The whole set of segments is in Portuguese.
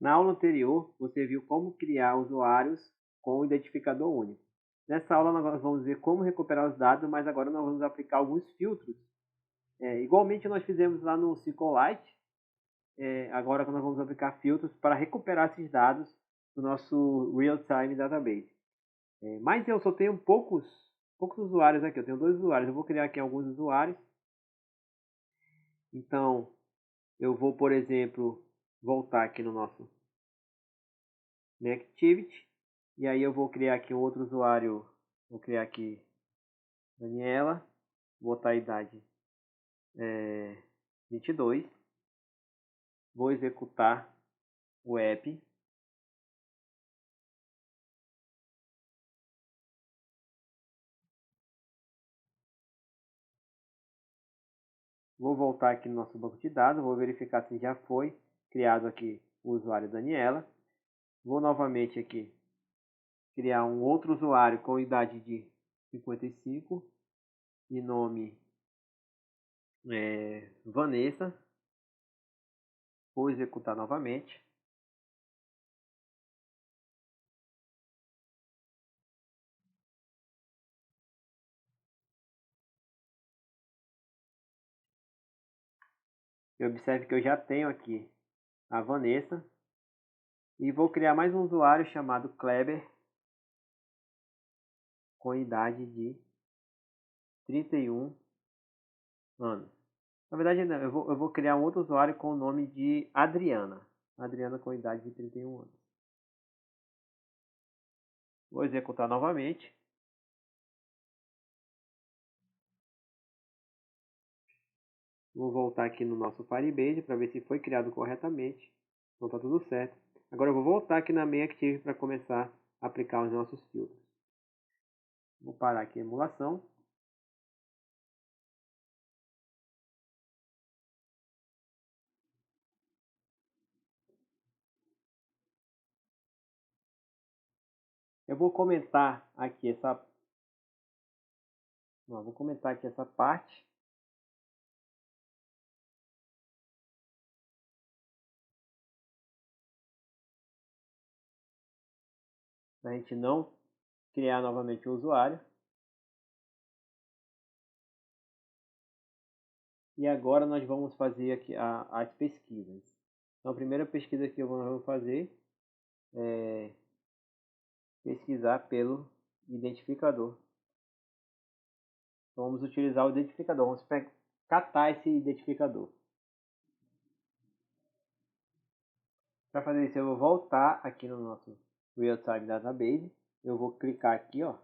Na aula anterior, você viu como criar usuários com identificador único. Nessa aula nós vamos ver como recuperar os dados, mas agora nós vamos aplicar alguns filtros. Igualmente nós fizemos lá no SQLite, agora nós vamos aplicar filtros para recuperar esses dados do nosso Real-Time Database. Mas eu só tenho poucos usuários aqui, eu tenho 2 usuários, eu vou criar aqui alguns usuários. Então, eu vou, por exemplo, voltar aqui no nosso Neactivity, e aí eu vou criar aqui um outro usuário, vou criar aqui Daniela, vou botar a idade 22, vou executar o app. Vou voltar aqui no nosso banco de dados, vou verificar se já foi criado aqui o usuário Daniela. Vou novamente aqui criar um outro usuário com idade de 55 e nome Vanessa. Vou executar novamente. E observe que eu já tenho aqui a Vanessa. E vou criar mais um usuário chamado Kleber, com idade de 31 anos. Na verdade, não, eu vou criar um outro usuário com o nome de Adriana. Adriana com idade de 31 anos. Vou executar novamente. Vou voltar aqui no nosso Firebase para ver se foi criado corretamente. Então está tudo certo. Agora eu vou voltar aqui na MainActive para começar a aplicar os nossos filtros. Vou parar aqui a emulação. Eu vou comentar aqui essa parte. Para a gente não criar novamente o usuário. E agora nós vamos fazer aqui as pesquisas. Então a primeira pesquisa que nós vamos fazer é pesquisar pelo identificador. Então vamos utilizar o identificador, vamos catar esse identificador. Para fazer isso eu vou voltar aqui no nosso Real-Time Database, eu vou clicar aqui, ó,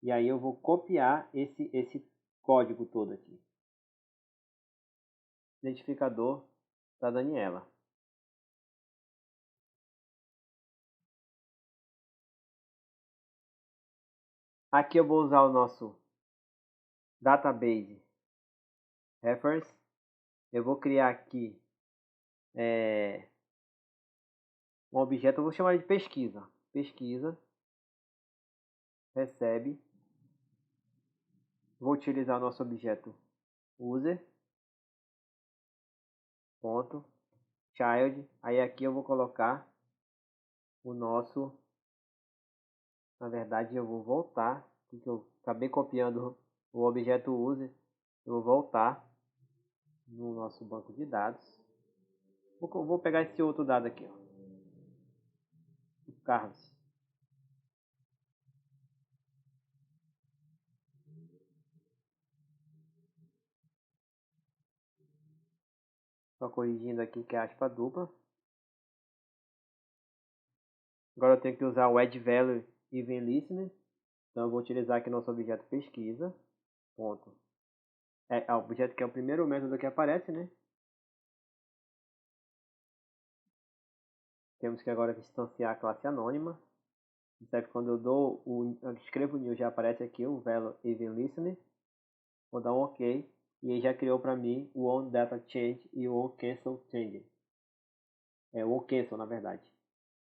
e aí eu vou copiar esse código todo aqui. Identificador da Daniela. Aqui eu vou usar o nosso Database Reference. Eu vou criar aqui um objeto, eu vou chamar de pesquisa. Pesquisa recebe. Vou utilizar o nosso objeto user ponto child. Aí aqui eu vou colocar o nosso, na verdade eu vou voltar, porque eu acabei copiando o objeto user. Eu vou voltar no nosso banco de dados. Vou pegar esse outro dado aqui, ó, o Carlos. Só corrigindo aqui que é aspa dupla. Agora eu tenho que usar o add value even listener. Então eu vou utilizar aqui nosso objeto pesquisa. Ponto. O objeto que é o primeiro método que aparece, né? Temos que agora instanciar a classe anônima. Percebe que quando eu escrevo o new, já aparece aqui o value even listener. Vou dar um OK. E ele já criou para mim o on data change e o on cancel change. O on cancel, na verdade.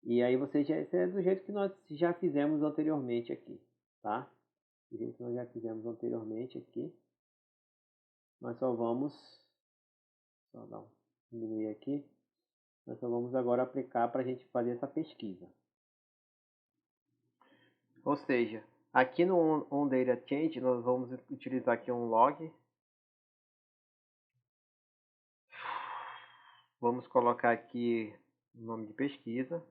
E aí isso é do jeito que nós já fizemos anteriormente aqui, tá? Do jeito que nós já fizemos anteriormente aqui. Nós só vamos, só dar diminuir aqui. Nós só vamos agora aplicar para a gente fazer essa pesquisa. Ou seja, aqui no onDataChange nós vamos utilizar aqui um log. Vamos colocar aqui o nome de pesquisa.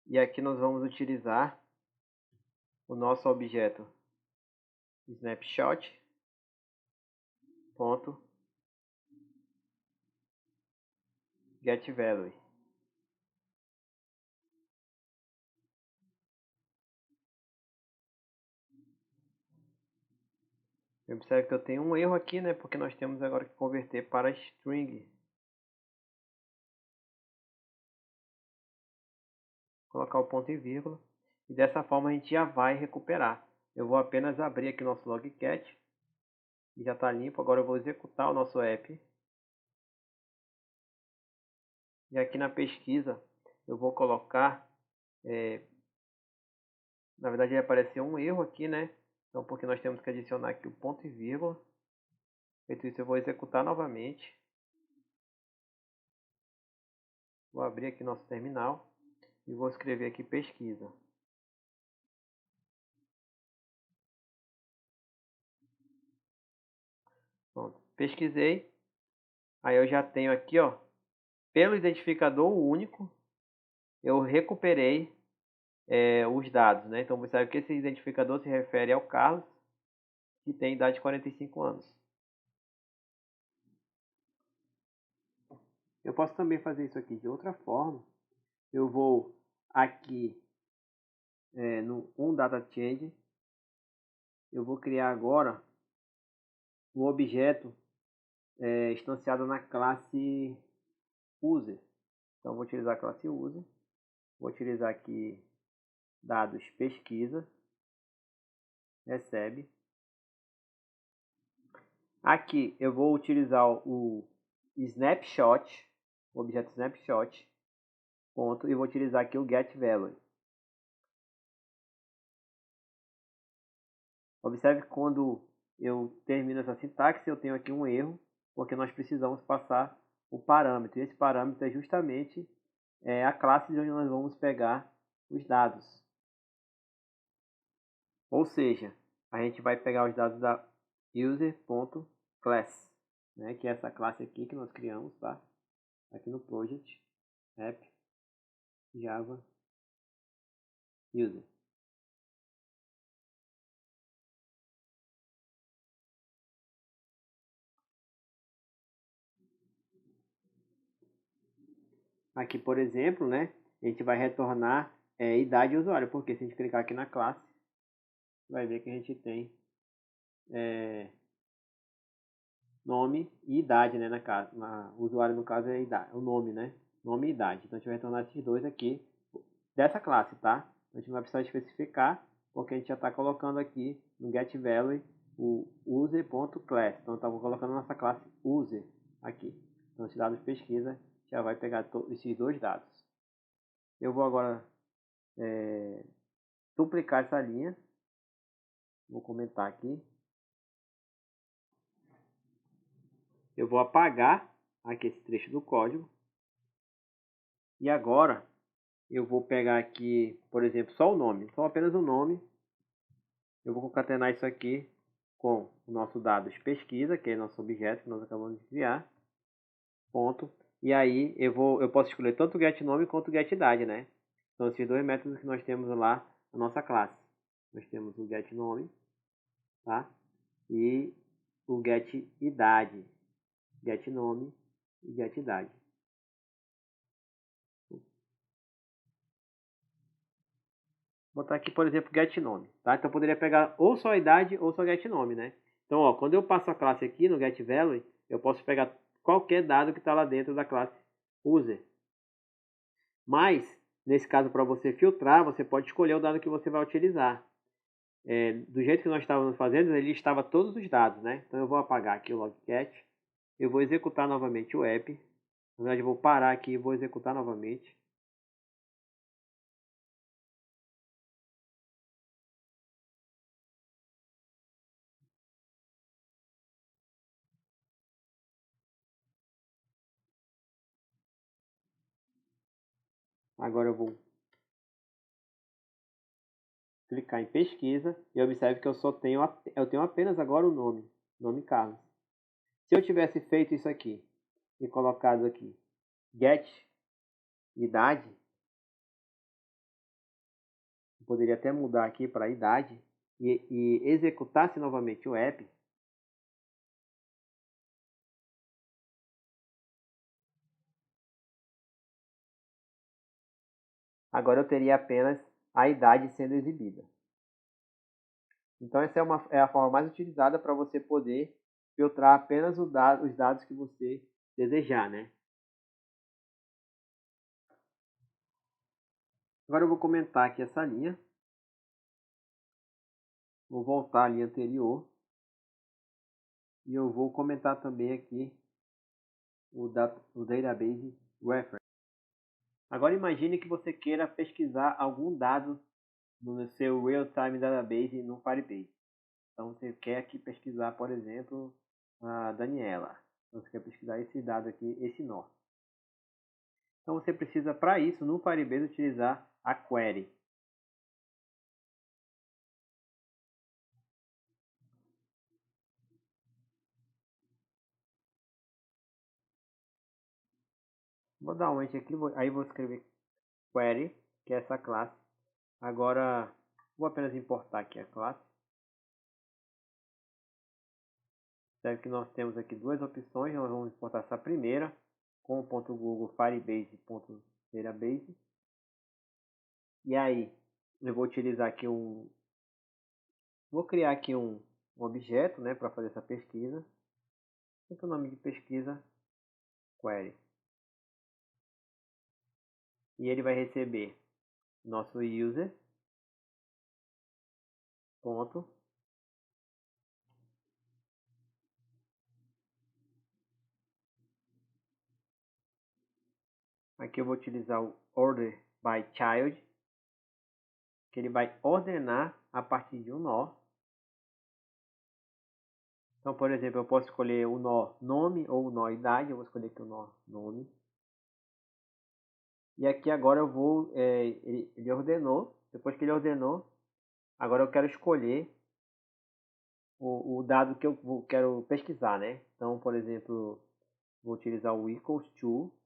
E aqui nós vamos utilizar o nosso objeto snapshot ponto getValue. Observe que eu tenho um erro aqui, né? Porque nós temos agora que converter para string. Colocar o ponto e vírgula. E dessa forma a gente já vai recuperar. Eu vou apenas abrir aqui o nosso logcat. E já está limpo. Agora eu vou executar o nosso app. E aqui na pesquisa eu vou colocar... na verdade vai aparecer um erro aqui, né? Então porque nós temos que adicionar aqui o ponto e vírgula. Feito isso eu vou executar novamente. Vou abrir aqui nosso terminal. E vou escrever aqui pesquisa. Pronto. Pesquisei. Aí eu já tenho aqui, ó, pelo identificador único, eu recuperei os dados, né? Então você sabe que esse identificador se refere ao Carlos, que tem idade de 45 anos. Eu posso também fazer isso aqui de outra forma. Eu vou aqui no onDataChange. Eu vou criar agora um objeto instanciado na classe user. Então vou utilizar a classe user. Vou utilizar aqui dados pesquisa, recebe. Aqui eu vou utilizar o snapshot, o objeto snapshot, ponto, e vou utilizar aqui o getValue. Observe que quando eu termino essa sintaxe, eu tenho aqui um erro, porque nós precisamos passar o parâmetro. E esse parâmetro é justamente a classe de onde nós vamos pegar os dados. Ou seja, a gente vai pegar os dados da user.class, né, que é essa classe aqui que nós criamos, tá? Aqui no project app Java user. Aqui, por exemplo, né, a gente vai retornar idade do usuário, porque se a gente clicar aqui na classe, vai ver que a gente tem nome e idade, né, o usuário no caso é idade, o nome, né, nome e idade. Então a gente vai retornar esses dois aqui dessa classe, tá? A gente não vai precisar especificar, porque a gente já está colocando aqui no getValue o user.class. Então estamos colocando nossa classe user aqui. Então esse dado de pesquisa já vai pegar esses dois dados. Eu vou agora duplicar essa linha. Vou comentar aqui. Eu vou apagar aqui esse trecho do código. E agora eu vou pegar aqui, por exemplo, só o nome. Só apenas o nome. Eu vou concatenar isso aqui com o nosso dado de pesquisa, que é nosso objeto que nós acabamos de criar. Ponto. E aí eu posso escolher tanto o getNome quanto o getIdade, né? São esses dois métodos que nós temos lá na nossa classe. Nós temos o getNome, tá? E o getIdade. GetNome e getIdade. Vou botar aqui, por exemplo, getNome, tá? Então eu poderia pegar ou só a idade ou só getNome, né? Então, ó, quando eu passo a classe aqui no getValue, eu posso pegar qualquer dado que está lá dentro da classe user. Mas, nesse caso, para você filtrar, você pode escolher o dado que você vai utilizar. Do jeito que nós estávamos fazendo, ele listava todos os dados, né? Então eu vou apagar aqui o logcat, eu vou executar novamente o app. Na verdade, eu vou parar aqui e vou executar novamente. Agora eu vou clicar em pesquisa e observe que eu tenho apenas agora o nome Carlos. Se eu tivesse feito isso aqui e colocado aqui get idade, eu poderia até mudar aqui para idade e executasse novamente o app. Agora eu teria apenas a idade sendo exibida. Então essa é a forma mais utilizada para você poder filtrar apenas os dados que você desejar, né? Agora eu vou comentar aqui essa linha. Vou voltar à linha anterior. E eu vou comentar também aqui o Database Reference. Agora imagine que você queira pesquisar algum dado no seu Real-Time Database no Firebase. Então você quer aqui pesquisar, por exemplo, a Daniela. Você quer pesquisar esse dado aqui, esse nó. Então você precisa, para isso, no Firebase, utilizar a query. Vou dar um enter aqui, aí vou escrever query, que é essa classe. Agora, vou apenas importar aqui a classe. Observe que nós temos aqui duas opções. Nós vamos importar essa primeira com o .google firebase.database. E aí, eu vou utilizar aqui vou criar aqui um objeto, né, para fazer essa pesquisa. Esse é o nome de pesquisa query. E ele vai receber nosso user ponto. Aqui eu vou utilizar o order by child, que ele vai ordenar a partir de um nó. Então, por exemplo, eu posso escolher o nó nome ou o nó idade. Eu vou escolher aqui o nó nome. E aqui agora eu vou, ele ordenou. Depois que ele ordenou, agora eu quero escolher o dado que eu quero pesquisar, né? Então, por exemplo, vou utilizar o equals to.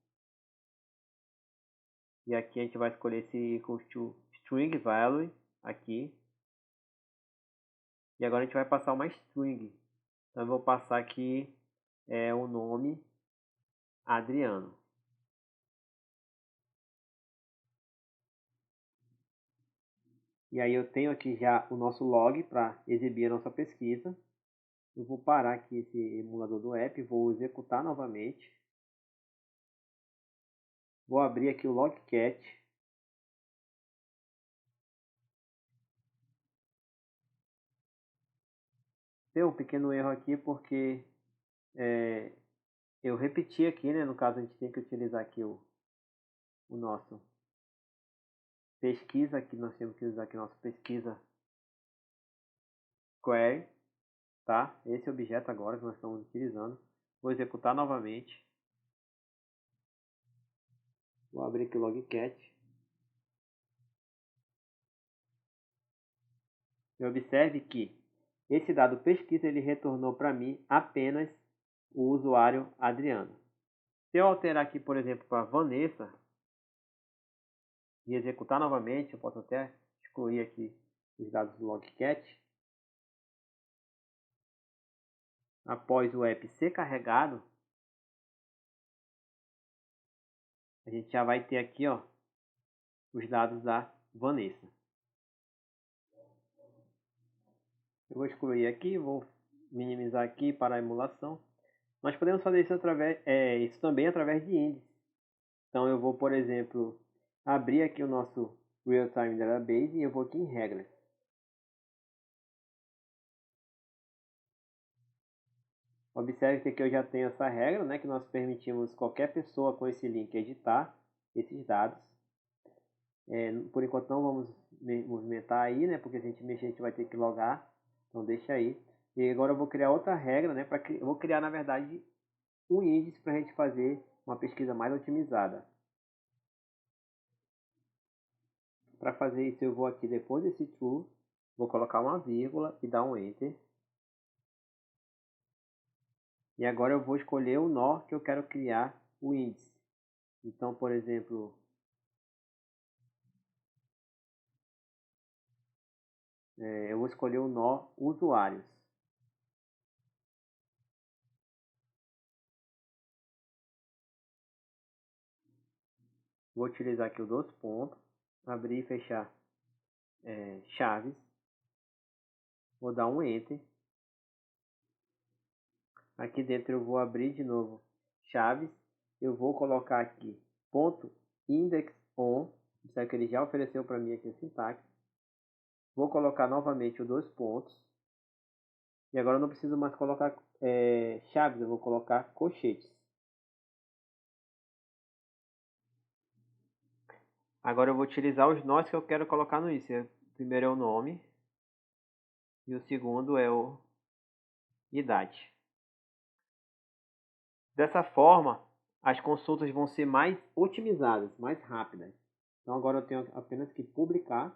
E aqui a gente vai escolher esse equals to string value aqui. E agora a gente vai passar uma string. Então eu vou passar aqui o nome Adriano. E aí eu tenho aqui já o nosso log para exibir a nossa pesquisa. Eu vou parar aqui esse emulador do app, vou executar novamente. Vou abrir aqui o logcat. Tem um pequeno erro aqui porque eu repeti aqui, né? No caso a gente tem que utilizar aqui o nosso pesquisa, aqui nós temos que usar aqui nosso pesquisa query, tá? Esse objeto agora que nós estamos utilizando. Vou executar novamente. Vou abrir aqui o logcat. E observe que esse dado pesquisa ele retornou para mim apenas o usuário Adriano. Se eu alterar aqui, por exemplo, para Vanessa e executar novamente, eu posso até excluir aqui os dados do logcat. Após o app ser carregado, a gente já vai ter aqui, ó, os dados da Vanessa. Eu vou excluir aqui, vou minimizar aqui para a emulação. Nós podemos fazer isso também através de índices. Então eu vou, por exemplo, abrir aqui o nosso Real-Time Database e eu vou aqui em regras. Observe que aqui eu já tenho essa regra, né, que nós permitimos qualquer pessoa com esse link editar esses dados. Por enquanto não vamos movimentar aí, né, porque se a gente mexer a gente vai ter que logar. Então deixa aí. E agora eu vou criar outra regra, né, eu vou criar na verdade um índice para a gente fazer uma pesquisa mais otimizada. para fazer isso eu vou aqui depois desse true, vou colocar uma vírgula e dar um enter. E agora eu vou escolher o nó que eu quero criar o índice. Então, por exemplo, eu vou escolher o nó usuários. Vou utilizar aqui os dois pontos, abrir e fechar chaves. Vou dar um enter. Aqui dentro eu vou abrir de novo chaves. Eu vou colocar aqui ponto index on. Isso é que ele já ofereceu para mim aqui a sintaxe. Vou colocar novamente os dois pontos. E agora eu não preciso mais colocar chaves, eu vou colocar colchetes. Agora eu vou utilizar os nós que eu quero colocar no isso. O primeiro é o nome. E o segundo é o idade. Dessa forma, as consultas vão ser mais otimizadas, mais rápidas. Então agora eu tenho apenas que publicar.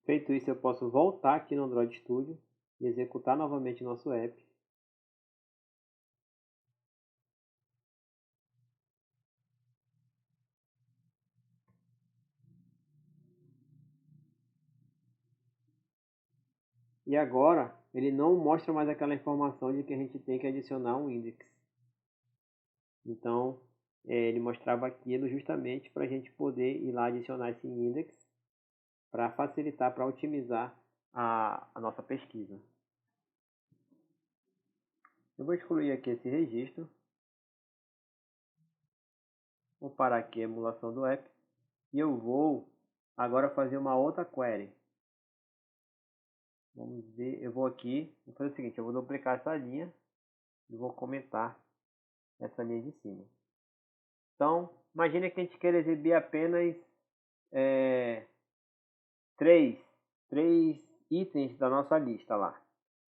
Feito isso, eu posso voltar aqui no Android Studio e executar novamente nosso app. E agora, ele não mostra mais aquela informação de que a gente tem que adicionar um index. Então, ele mostrava aquilo justamente para a gente poder ir lá adicionar esse index para facilitar, para otimizar a nossa pesquisa. Eu vou excluir aqui esse registro. Vou parar aqui a emulação do app. E eu vou agora fazer uma outra query. Vamos ver, eu vou aqui, vou fazer o seguinte, eu vou duplicar essa linha e vou comentar essa linha de cima. Então, imagine que a gente quer exibir apenas três itens da nossa lista lá.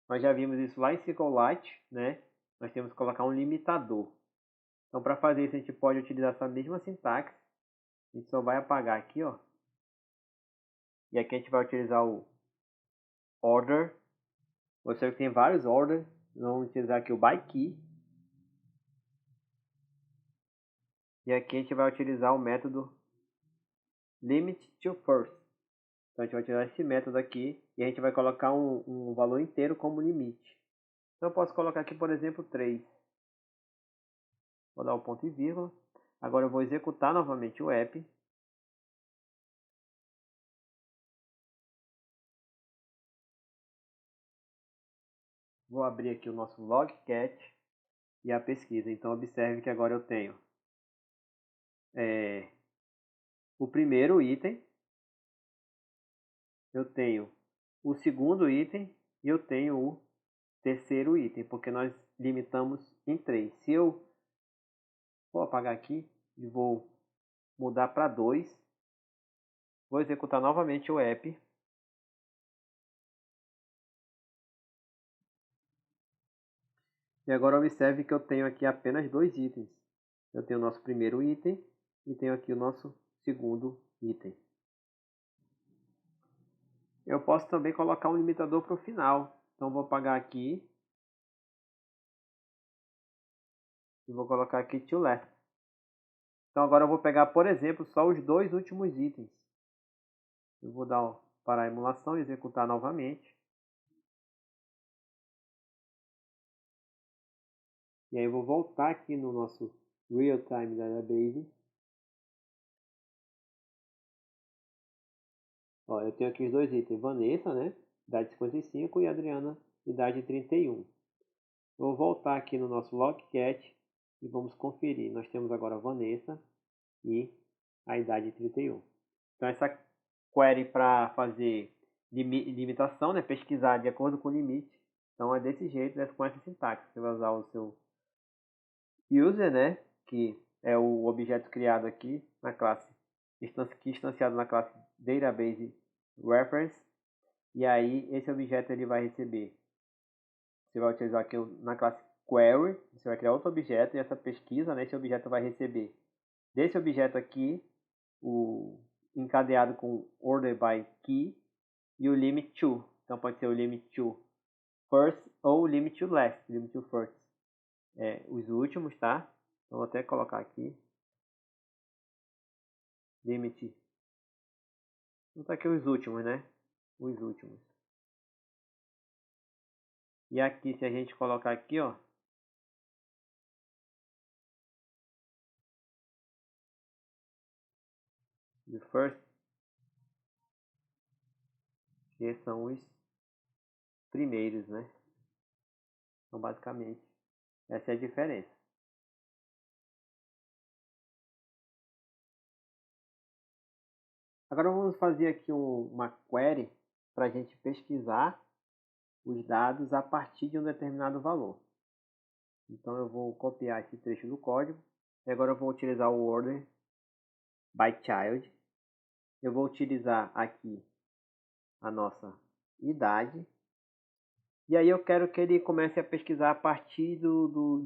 Nós já vimos isso lá em SQLite, né? Nós temos que colocar um limitador. Então, para fazer isso, a gente pode utilizar essa mesma sintaxe. A gente só vai apagar aqui, ó. E aqui a gente vai utilizar o order. Você tem vários orders. Vamos utilizar aqui o by key. E aqui a gente vai utilizar o método limit to first. Então a gente vai utilizar esse método aqui e a gente vai colocar um valor inteiro como limite. Então eu posso colocar aqui, por exemplo, 3. Vou dar o ponto e vírgula. Agora eu vou executar novamente o app. Vou abrir aqui o nosso logcat e a pesquisa. Então observe que agora eu tenho o primeiro item, eu tenho o segundo item e eu tenho o terceiro item, porque nós limitamos em 3. Se eu vou apagar aqui e vou mudar para 2, vou executar novamente o app. E agora observe que eu tenho aqui apenas 2 itens. Eu tenho o nosso primeiro item e tenho aqui o nosso segundo item. Eu posso também colocar um limitador para o final. Então vou apagar aqui. E vou colocar aqui to last. Então agora eu vou pegar, por exemplo, só os 2 últimos itens. Eu vou parar a emulação e executar novamente. E aí eu vou voltar aqui no nosso Real-Time Database. Ó, eu tenho aqui os 2 itens, Vanessa, né? Idade 55 e Adriana, idade 31. Vou voltar aqui no nosso logcat e vamos conferir. Nós temos agora Vanessa e a idade 31. Então essa query para fazer limitação, né? Pesquisar de acordo com o limite. Então é desse jeito, né? Com essa sintaxe. Você vai usar o seu user, né? Que é o objeto criado aqui na classe, instanciado na classe database reference. E aí esse objeto ele vai receber, você vai utilizar aqui na classe query, você vai criar outro objeto e essa pesquisa, né, esse objeto vai receber desse objeto aqui o encadeado com order by key e o limit to. Então pode ser o limit to first ou o limit to last, limit to first. Os últimos, tá? Então vou até colocar aqui. Limit. Não tá aqui os últimos, né? Os últimos. E aqui, se a gente colocar aqui, ó. The first. Que são os primeiros, né? Então, basicamente, essa é a diferença. Agora vamos fazer aqui uma query para a gente pesquisar os dados a partir de um determinado valor. Então eu vou copiar esse trecho do código. E agora eu vou utilizar o order by child. Eu vou utilizar aqui a nossa idade. E aí eu quero que ele comece a pesquisar a partir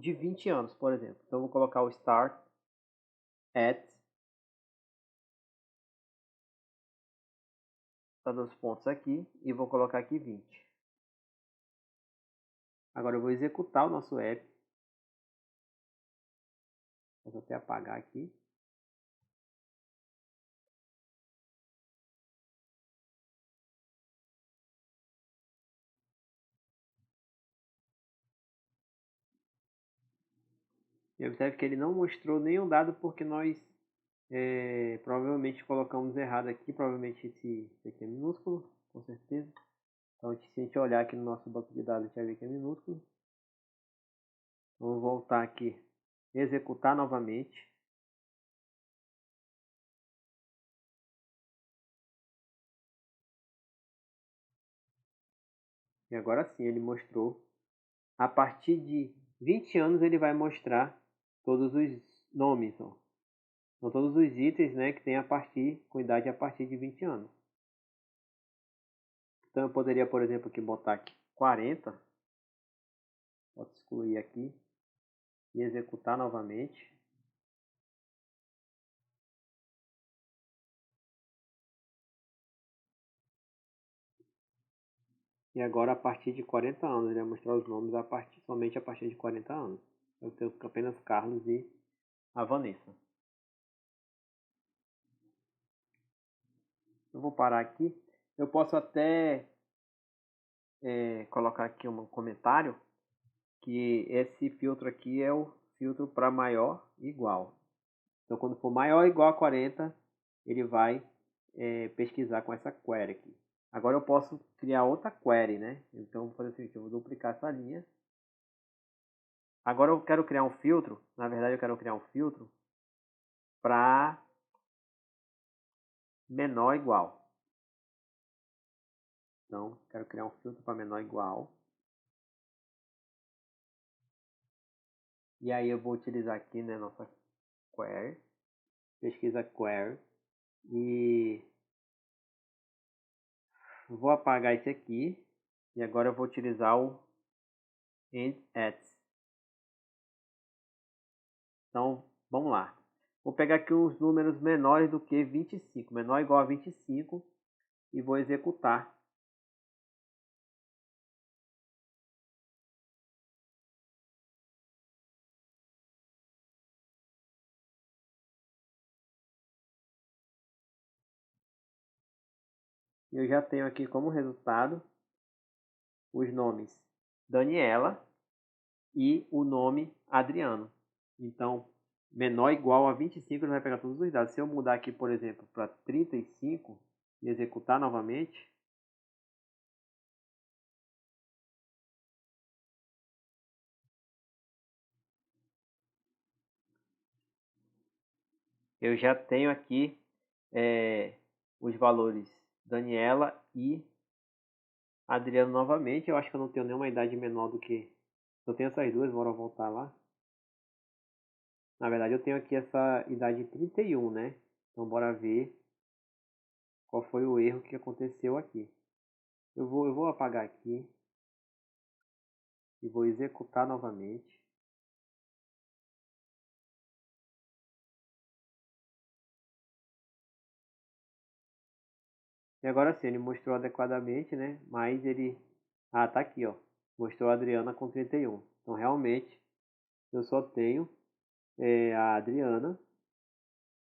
de 20 anos, por exemplo. Então eu vou colocar o start at, todos os pontos aqui, e vou colocar aqui 20. Agora eu vou executar o nosso app. Vou até apagar aqui. E observe que ele não mostrou nenhum dado porque nós provavelmente colocamos errado aqui. Provavelmente esse aqui é minúsculo, com certeza. Então se a gente olhar aqui no nosso banco de dados, a gente vai ver que é minúsculo. Vamos voltar aqui, executar novamente. E agora sim ele mostrou. A partir de 20 anos ele vai mostrar todos os nomes. Ó. São todos os itens, né, que tem com idade a partir de 20 anos. Então eu poderia, por exemplo, aqui botar aqui 40. Posso excluir aqui e executar novamente. E agora a partir de 40 anos, ele vai mostrar os nomes somente a partir de 40 anos. Eu tenho apenas Carlos e a Vanessa. Eu vou parar aqui. Eu posso até colocar aqui um comentário que esse filtro aqui é o filtro para maior e igual. Então quando for maior ou igual a 40, ele vai pesquisar com essa query aqui. Agora eu posso criar outra query, né? Então vou fazer o seguinte, eu vou duplicar essa linha. Agora eu quero criar um filtro, na verdade eu quero criar um filtro para menor ou igual. Então, quero criar um filtro para menor ou igual. E aí eu vou utilizar aqui, né, nossa query, pesquisa query, e vou apagar esse aqui, e agora eu vou utilizar o end at. Então, vamos lá. Vou pegar aqui os números menores do que 25, menor ou igual a 25, e vou executar. Eu já tenho aqui como resultado os nomes Daniela e o nome Adriano. Então, menor ou igual a 25, ele vai pegar todos os dados. Se eu mudar aqui, por exemplo, para 35 e executar novamente, eu já tenho aqui os valores Daniela e Adriano novamente. Eu acho que eu não tenho nenhuma idade menor do que... Eu tenho essas duas, bora voltar lá. Na verdade, eu tenho aqui essa idade 31, né? Então, bora ver qual foi o erro que aconteceu aqui. Eu vou apagar aqui e vou executar novamente. E agora sim, ele mostrou adequadamente, né? Mas ele... Ah, tá aqui, ó. Mostrou a Adriana com 31. Então, realmente, eu só tenho a Adriana,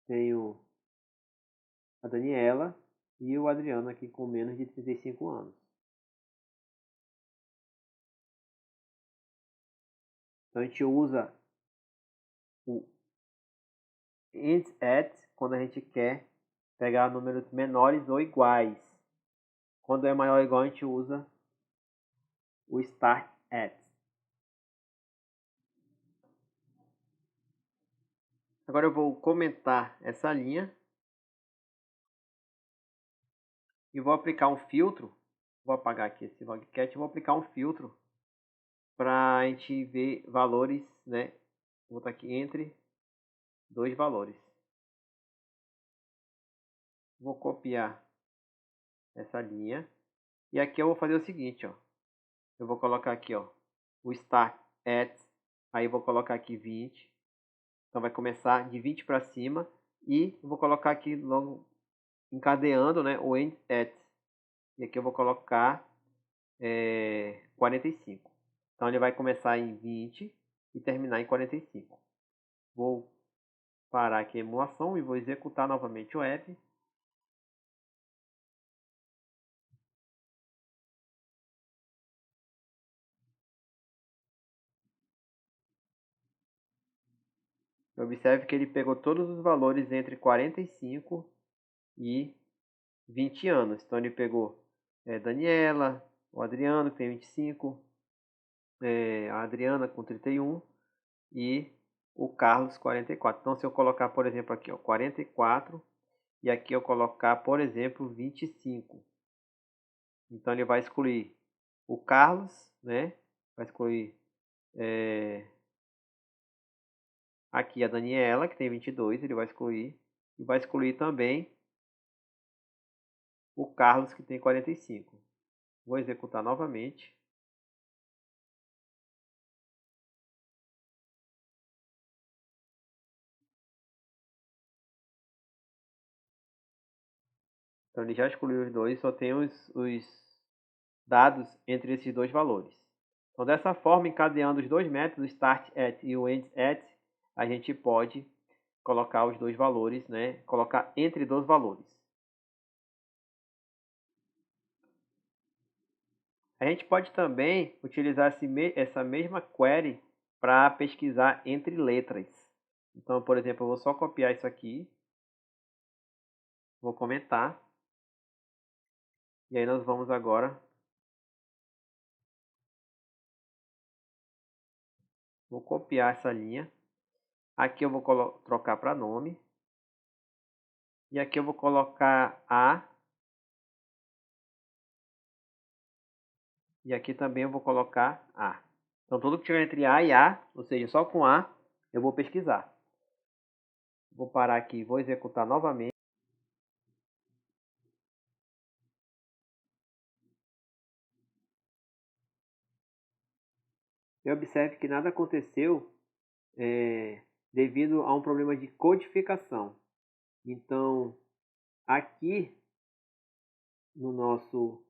tenho a Daniela e o Adriano aqui com menos de 35 anos. Então, a gente usa o AND quando a gente quer pegar números menores ou iguais. Quando é maior ou igual, a gente usa o start at. Agora eu vou comentar essa linha e vou aplicar um filtro. Vou apagar aqui esse logcat e vou aplicar um filtro para a gente ver valores, né? Vou botar aqui entre dois valores. Vou copiar essa linha e aqui eu vou fazer o seguinte, ó. Eu vou colocar aqui, ó, o start at, aí eu vou colocar aqui 20. Então vai começar de 20 para cima e eu vou colocar aqui logo encadeando, né, o end at. E aqui eu vou colocar 45. Então ele vai começar em 20 e terminar em 45. Vou parar aqui a emulação e vou executar novamente o app. Observe que ele pegou todos os valores entre 45 e 20 anos. Então ele pegou Daniela, o Adriano que tem 25, a Adriana com 31 e o Carlos 44. Então se eu colocar, por exemplo, aqui, ó, 44 e aqui eu colocar, por exemplo, 25. Então ele vai excluir o Carlos, né? Vai excluir aqui a Daniela, que tem 22, ele vai excluir. E vai excluir também o Carlos, que tem 45. Vou executar novamente. Então ele já excluiu os dois, só tem os dados entre esses dois valores. Então dessa forma, encadeando os dois métodos, o start at e o end at, a gente pode colocar os dois valores, né? Colocar entre dois valores. A gente pode também utilizar essa mesma query para pesquisar entre letras. Então, por exemplo, eu vou só copiar isso aqui, vou comentar, e aí nós vamos agora, vou copiar essa linha, aqui eu vou trocar para nome, e aqui eu vou colocar A, e aqui também eu vou colocar A. Então, tudo que tiver entre A e A, ou seja, só com A, eu vou pesquisar. Vou parar aqui, vou executar novamente. E observe que nada aconteceu devido a um problema de codificação. Então, aqui no nosso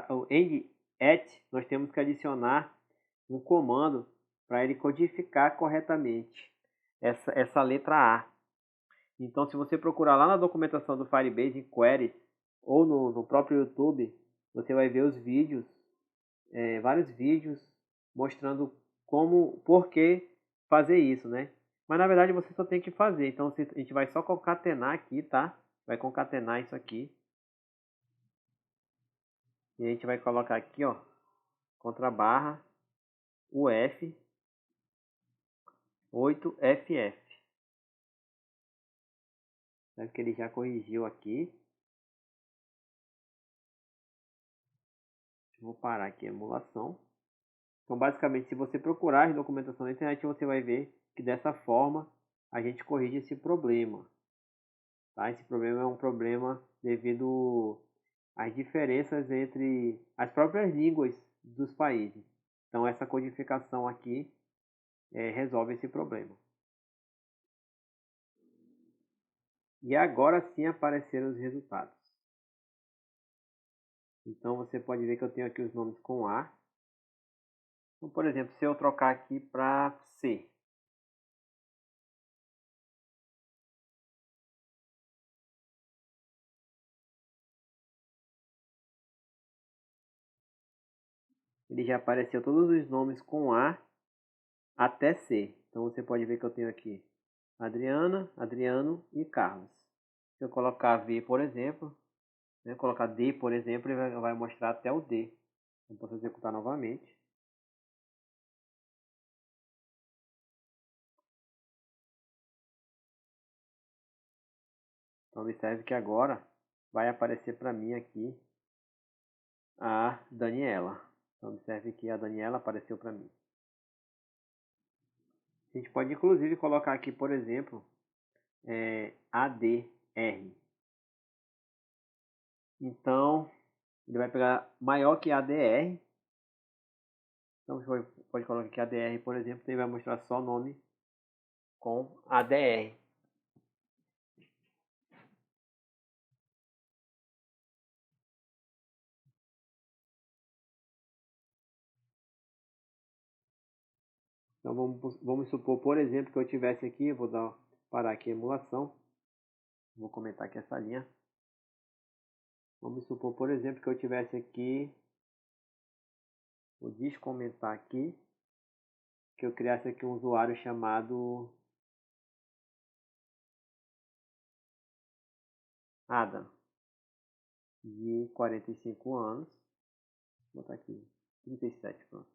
o end at, nós temos que adicionar um comando para ele codificar corretamente essa letra A. Então, se você procurar lá na documentação do Firebase em Queries ou no próprio YouTube, você vai ver os vídeos, vários vídeos mostrando por que fazer isso, né? Mas na verdade você só tem que fazer. Então a gente vai só concatenar aqui, tá? Vai concatenar isso aqui. E a gente vai colocar aqui, ó, contra barra UF 8FF. Sabe que ele já corrigiu aqui. Vou parar aqui a emulação. Então, basicamente, se você procurar a documentação na internet, você vai ver que dessa forma a gente corrige esse problema. Tá? Esse problema é um problema devido às diferenças entre as próprias línguas dos países. Então essa codificação aqui resolve esse problema. E agora sim apareceram os resultados. Então você pode ver que eu tenho aqui os nomes com A. Então, por exemplo, se eu trocar aqui para C. Ele já apareceu todos os nomes com A até C. Então você pode ver que eu tenho aqui Adriana, Adriano e Carlos. Se eu colocar V, por exemplo, né, colocar D, por exemplo, ele vai mostrar até o D. Então posso executar novamente. Então observe que agora vai aparecer para mim aqui a Daniela. Então observe que a Daniela apareceu para mim. A gente pode inclusive colocar aqui, por exemplo, ADR. Então, ele vai pegar maior que ADR. Então, você pode colocar aqui ADR, por exemplo, ele vai mostrar só o nome com ADR. Então, vamos supor, por exemplo, que eu tivesse aqui, eu vou parar aqui a emulação. Vou comentar aqui essa linha. Vamos supor, por exemplo, que eu tivesse aqui, vou descomentar aqui, que eu criasse aqui um usuário chamado Adam, de 45 anos. Vou botar aqui 37, pronto.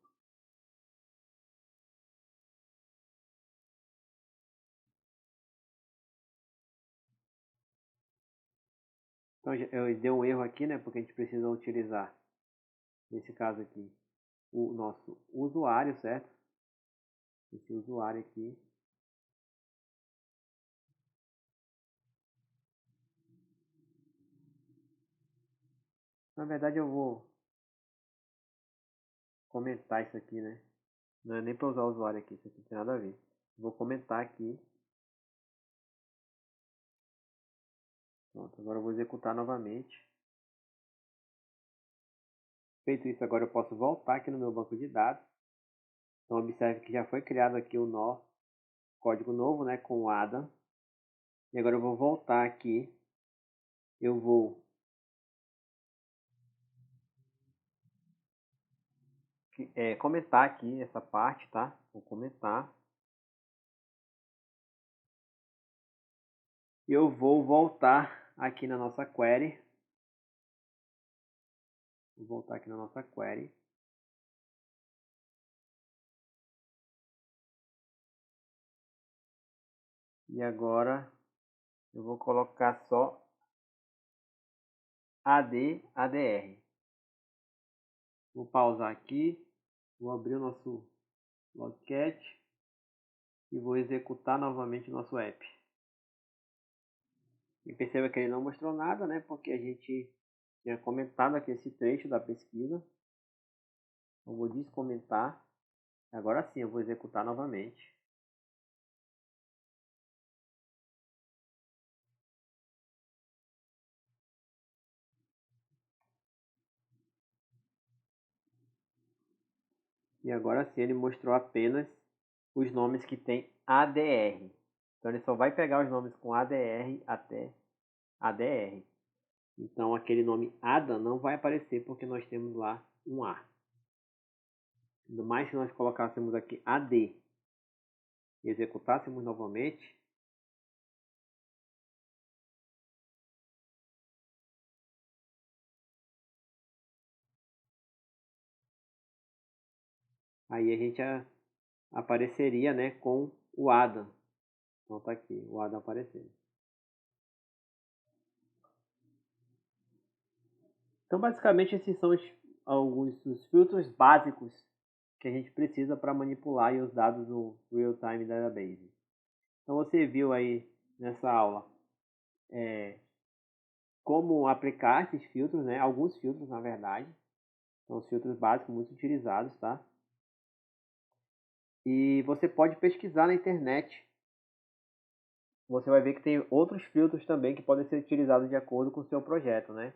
Então eu dei um erro aqui, né? Porque a gente precisa utilizar, nesse caso aqui, o nosso usuário, certo? Esse usuário aqui. Na verdade eu vou comentar isso aqui, né? Não é nem para usar o usuário aqui, isso aqui não tem nada a ver. Vou comentar aqui. Pronto, agora eu vou executar novamente. Feito isso, agora eu posso voltar aqui no meu banco de dados. Então observe que já foi criado aqui o nó, código novo, né, com o Adam. E agora eu vou voltar aqui. Eu vou comentar aqui essa parte, tá? Vou comentar. E eu vou voltar aqui na nossa query. Vou voltar aqui na nossa query. E agora eu vou colocar só ADR. Vou pausar aqui. Vou abrir o nosso logcat. E vou executar novamente o nosso app. E perceba que ele não mostrou nada, né? Porque a gente tinha comentado aqui esse trecho da pesquisa. Eu vou descomentar. Agora sim eu vou executar novamente. E agora sim ele mostrou apenas os nomes que tem ADR. Então ele só vai pegar os nomes com ADR até ADR. Então aquele nome Adam não vai aparecer porque nós temos lá um A. Ainda mais se nós colocássemos aqui AD e executássemos novamente, aí a gente apareceria, né, com o Adam. Então tá aqui, o Adam aparecendo. Então basicamente esses são alguns dos filtros básicos que a gente precisa para manipular os dados do Real-Time Database. Então você viu aí nessa aula como aplicar esses filtros, né? Alguns filtros, na verdade. São os filtros básicos muito utilizados, tá? E você pode pesquisar na internet. Você vai ver que tem outros filtros também que podem ser utilizados de acordo com o seu projeto, né?